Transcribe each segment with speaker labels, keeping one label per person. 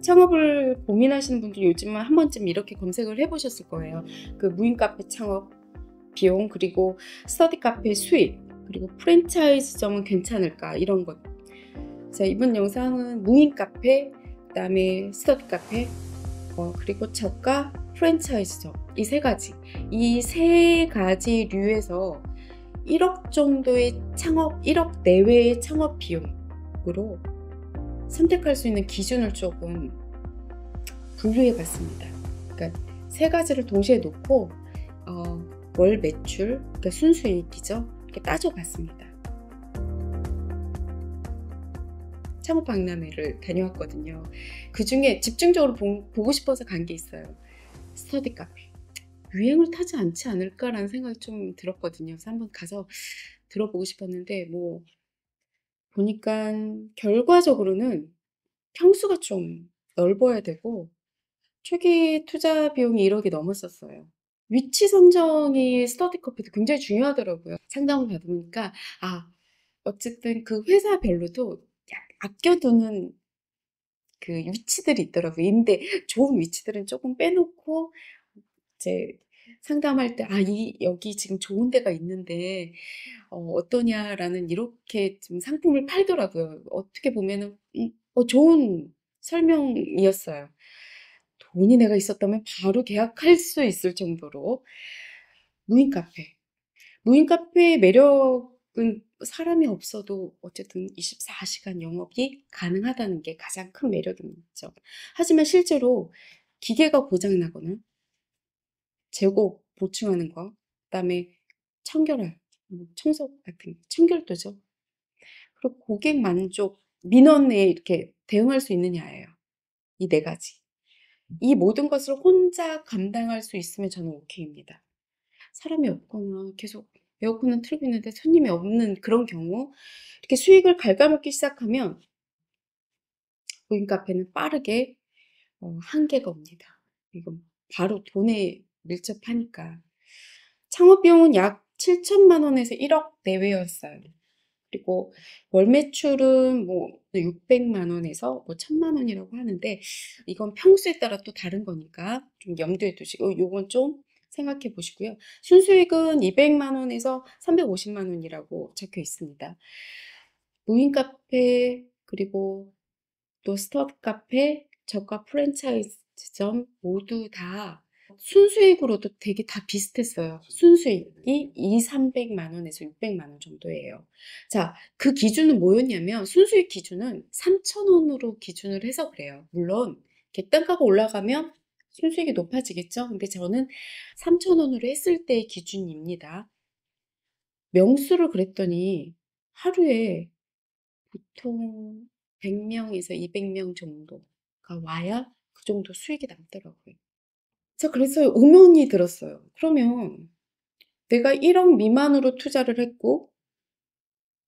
Speaker 1: 창업을 고민하시는 분들 요즘은 한 번쯤 이렇게 검색을 해보셨을 거예요. 그 무인 카페 창업 비용, 그리고 스터디 카페 수익, 그리고 프랜차이즈점은 괜찮을까, 이런 것. 자, 이번 영상은 무인 카페, 그 다음에 스터디 카페, 그리고 저가 프랜차이즈점, 이 세 가지 류에서 1억 정도의 창업, 1억 내외의 창업 비용으로 선택할 수 있는 기준을 조금 분류해 봤습니다. 그러니까 세 가지를 동시에 놓고 월 매출, 그러니까 순수익이죠, 이렇게 따져봤습니다. 창업 박람회를 다녀왔거든요. 그 중에 집중적으로 보고 싶어서 간 게 있어요. 스터디 카페. 유행을 타지 않지 않을까라는 생각이 좀 들었거든요. 그래서 한번 가서 들어보고 싶었는데, 뭐 보니까 결과적으로는 평수가 좀 넓어야 되고 초기 투자 비용이 1억이 넘었었어요. 위치 선정이 스터디 커피도 굉장히 중요하더라고요. 상담을 받으니까 어쨌든 그 회사별로도 아껴두는 그 위치들이 있더라고요. 좋은 위치들은 조금 빼놓고 이제 상담할 때 여기 지금 좋은 데가 있는데 어떠냐라는 이렇게 좀 상품을 팔더라고요. 어떻게 보면은 좋은 설명이었어요. 돈이 내가 있었다면 바로 계약할 수 있을 정도로. 무인 카페. 무인 카페의 매력은 사람이 없어도 어쨌든 24시간 영업이 가능하다는 게 가장 큰 매력이죠. 하지만 실제로 기계가 고장나거나 재고 보충하는 거, 그다음에 청결할, 청소 같은 청결도죠. 그리고 고객 만족, 민원에 이렇게 대응할 수 있느냐예요. 이 네 가지. 이 모든 것을 혼자 감당할 수 있으면 저는 오케이입니다. 사람이 없거나 계속 에어컨은 틀고 있는데 손님이 없는 그런 경우, 이렇게 수익을 갉아먹기 시작하면 무인 카페는 빠르게 한계가 옵니다. 이건 바로 돈에 밀접하니까. 창업 비용은 약 7천만 원에서 1억 내외였어요. 그리고 월 매출은 뭐 600만 원에서 뭐 1000만 원이라고 하는데, 이건 평수에 따라 또 다른 거니까 좀 염두에 두시고 요건 좀 생각해 보시고요. 순수익은 200만 원에서 350만 원이라고 적혀 있습니다. 무인 카페, 그리고 또 스터디 카페, 저가 프랜차이즈점 모두 다 순수익으로도 되게 다 비슷했어요. 순수익이 300만 원에서 600만 원 정도예요. 자, 그 기준은 뭐였냐면, 순수익 기준은 3,000원으로 기준을 해서 그래요. 물론 객단가가 올라가면 순수익이 높아지겠죠. 근데 저는 3,000원으로 했을 때의 기준입니다. 명수를 그랬더니 하루에 보통 100명에서 200명 정도가 와야 그 정도 수익이 남더라고요. 자, 그래서 의문이 들었어요. 그러면 내가 1억 미만으로 투자를 했고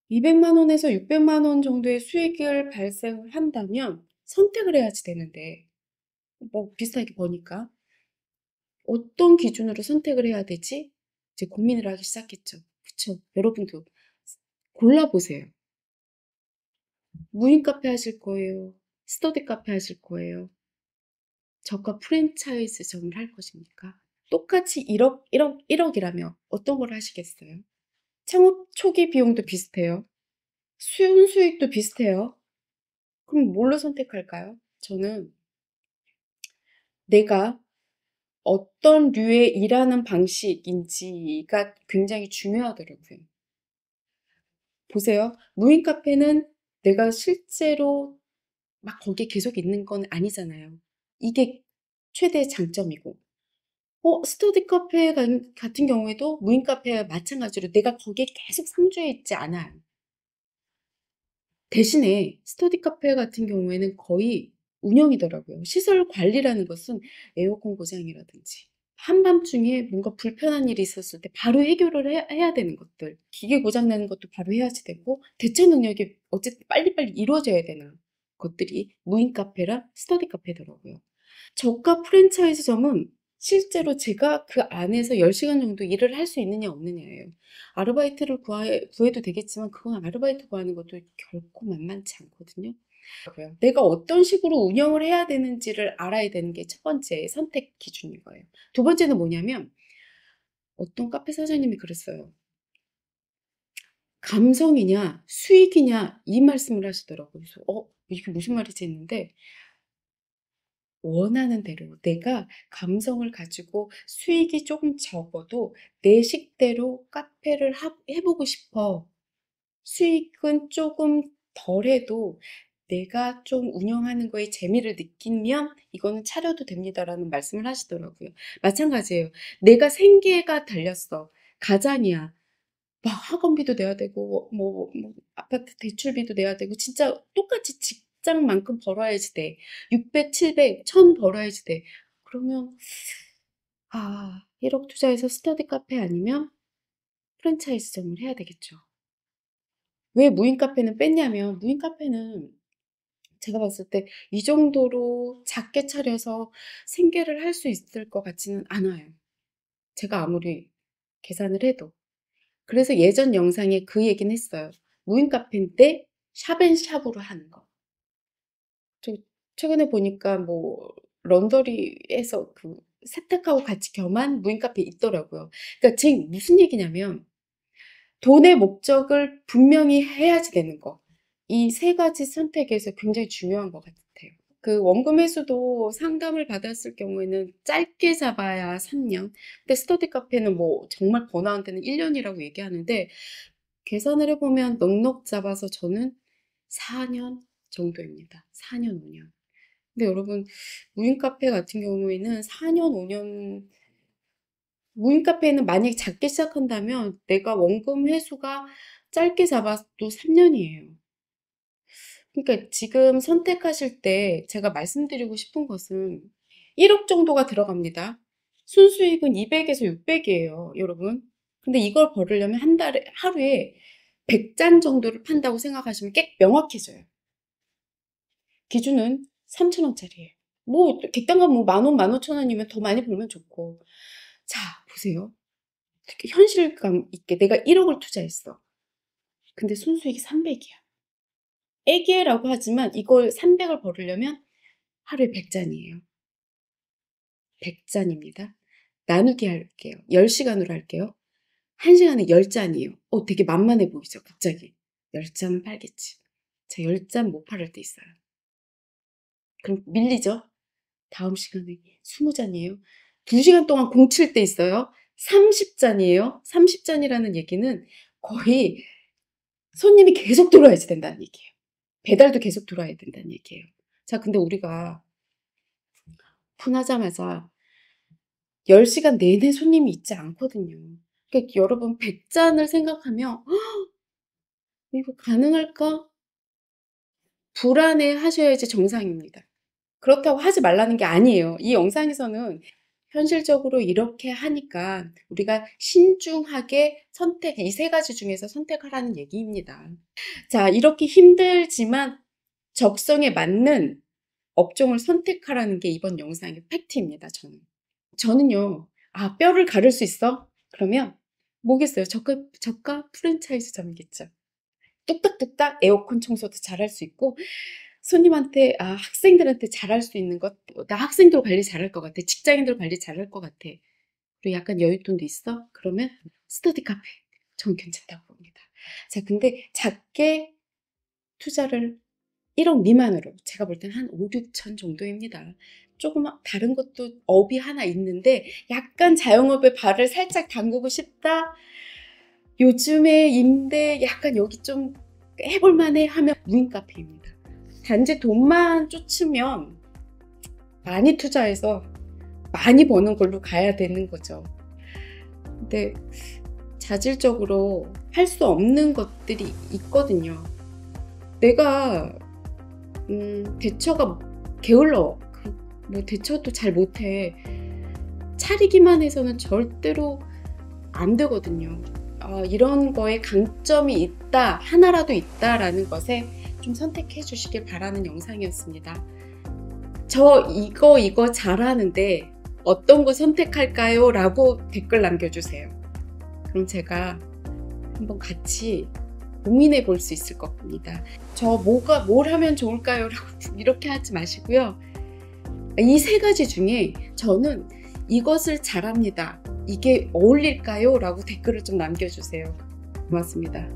Speaker 1: 200만 원에서 600만 원 정도의 수익을 발생을 한다면 선택을 해야지 되는데, 뭐 비슷하게 보니까 어떤 기준으로 선택을 해야 되지? 이제 고민을 하기 시작했죠. 그쵸? 여러분도 골라보세요. 무인 카페 하실 거예요? 스터디 카페 하실 거예요? 저가 프랜차이즈점을 할 것입니까? 똑같이 1억이라면 어떤 걸 하시겠어요? 창업 초기 비용도 비슷해요. 순수익도 비슷해요. 그럼 뭘로 선택할까요? 저는 내가 어떤 류의 일하는 방식인지가 굉장히 중요하더라고요. 보세요. 무인 카페는 내가 실제로 막 거기에 계속 있는 건 아니잖아요. 이게 최대의 장점이고. 스터디 카페 같은 경우에도 무인 카페와 마찬가지로 내가 거기에 계속 상주해 있지 않아요. 대신에 스터디 카페 같은 경우에는 거의 운영이더라고요. 시설 관리라는 것은 에어컨 고장이라든지 한밤중에 뭔가 불편한 일이 있었을 때 바로 해결을 해야 되는 것들, 기계 고장 나는 것도 바로 해야지 되고, 대처 능력이 어쨌든 빨리빨리 이루어져야 되는 것들이 무인 카페랑 스터디 카페더라고요. 저가 프랜차이즈점은 실제로 제가 그 안에서 10시간 정도 일을 할 수 있느냐 없느냐예요. 아르바이트를 구해도 되겠지만 그건 아르바이트 구하는 것도 결코 만만치 않거든요. 내가 어떤 식으로 운영을 해야 되는지를 알아야 되는 게 첫 번째 선택 기준인 거예요. 두 번째는 뭐냐면 어떤 카페 사장님이 그랬어요. 감성이냐 수익이냐 이 말씀을 하시더라고요. 그래서 이게 무슨 말이지 했는데 원하는 대로 내가 감성을 가지고 수익이 조금 적어도 내 식대로 카페를 해보고 싶어. 수익은 조금 덜해도 내가 좀 운영하는 거에 재미를 느끼면 이거는 차려도 됩니다라는 말씀을 하시더라고요. 마찬가지예요. 내가 생계가 달렸어. 가장이야. 막 학원비도 내야 되고 뭐 아파트 대출비도 내야 되고 진짜 똑같이 직장만큼 벌어야지 돼. 600, 700, 1000 벌어야지 돼. 그러면 1억 투자해서 스터디 카페 아니면 프랜차이즈점을 해야 되겠죠. 왜 무인 카페는 뺐냐면 무인 카페는 제가 봤을 때 이 정도로 작게 차려서 생계를 할 수 있을 것 같지는 않아요. 제가 아무리 계산을 해도. 그래서 예전 영상에 그 얘기는 했어요. 무인 카페인데 샵앤샵으로 하는 거. 최근에 보니까 뭐 런더리에서 그 세탁하고 같이 겸한 무인 카페 있더라고요. 그러니까 지금 무슨 얘기냐면 돈의 목적을 분명히 해야지 되는 거. 이 세 가지 선택에서 굉장히 중요한 것 같아요. 그 원금 회수도 상담을 받았을 경우에는 짧게 잡아야 3년. 근데 스터디 카페는 뭐 정말 번화한 데는 1년이라고 얘기하는데 계산을 해보면 넉넉 잡아서 저는 4년 정도입니다. 4년, 5년. 근데 여러분 무인 카페 같은 경우에는 4년, 5년 무인 카페는 만약에 작게 시작한다면 내가 원금 회수가 짧게 잡아도 3년이에요. 그러니까 지금 선택하실 때 제가 말씀드리고 싶은 것은 1억 정도가 들어갑니다. 순수익은 200에서 600이에요, 여러분. 근데 이걸 벌으려면 하루에 100잔 정도를 판다고 생각하시면 꽤 명확해져요. 기준은 3,000원짜리예요. 뭐 객단가 뭐 10,000원, 15,000원이면 더 많이 벌면 좋고. 자, 보세요. 이렇게 현실감 있게 내가 1억을 투자했어. 근데 순수익이 300이야. 애기라고 하지만 이걸 300을 벌으려면 하루에 100잔이에요. 100잔입니다. 나누기 할게요. 10시간으로 할게요. 1시간에 10잔이에요. 되게 만만해 보이죠? 갑자기. 10잔은 팔겠지. 자, 10잔 못 팔을 때 있어요. 그럼 밀리죠? 다음 시간에 20잔이에요. 2시간 동안 공칠 때 있어요. 30잔이에요. 30잔이라는 얘기는 거의 손님이 계속 들어와야지 된다는 얘기예요. 배달도 계속 들어와야 된다는 얘기예요. 자, 근데 우리가 오픈하자마자 10시간 내내 손님이 있지 않거든요. 그러니까 여러분 100잔을 생각하면 이거 가능할까? 불안해 하셔야지 정상입니다. 그렇다고 하지 말라는 게 아니에요. 이 영상에서는 현실적으로 이렇게 하니까 우리가 신중하게 이 세 가지 중에서 선택하라는 얘기입니다. 자, 이렇게 힘들지만 적성에 맞는 업종을 선택하라는 게 이번 영상의 팩트입니다. 저는요. 뼈를 가를 수 있어? 그러면 뭐겠어요? 저가 프랜차이즈점이겠죠. 뚝딱뚝딱 에어컨 청소도 잘할 수 있고 손님한테 학생들한테 잘할 수 있는 것, 나 학생들 관리 잘할 것 같아. 직장인들 관리 잘할 것 같아. 그리고 약간 여윳돈도 있어? 그러면 스터디 카페. 전 괜찮다고 봅니다. 자, 근데 작게 투자를 1억 미만으로 제가 볼 때는 한 5, 6천 정도입니다. 조금 다른 것도 업이 하나 있는데 약간 자영업에 발을 살짝 담그고 싶다. 요즘에 임대 약간 여기 좀 해볼만해 하면 무인 카페입니다. 단지 돈만 쫓으면 많이 투자해서 많이 버는 걸로 가야 되는 거죠. 근데 자질적으로 할 수 없는 것들이 있거든요. 내가 대처가 게을러. 뭐 대처도 잘 못해. 차리기만 해서는 절대로 안 되거든요. 이런 거에 강점이 있다, 하나라도 있다라는 것에 좀 선택해 주시길 바라는 영상이었습니다. 저 이거 잘하는데 어떤 거 선택할까요? 라고 댓글 남겨주세요. 그럼 제가 한번 같이 고민해 볼 수 있을 것 같습니다. 뭘 하면 좋을까요? 라고 이렇게 하지 마시고요. 이 세 가지 중에 저는 이것을 잘합니다. 이게 어울릴까요? 라고 댓글을 좀 남겨주세요. 고맙습니다.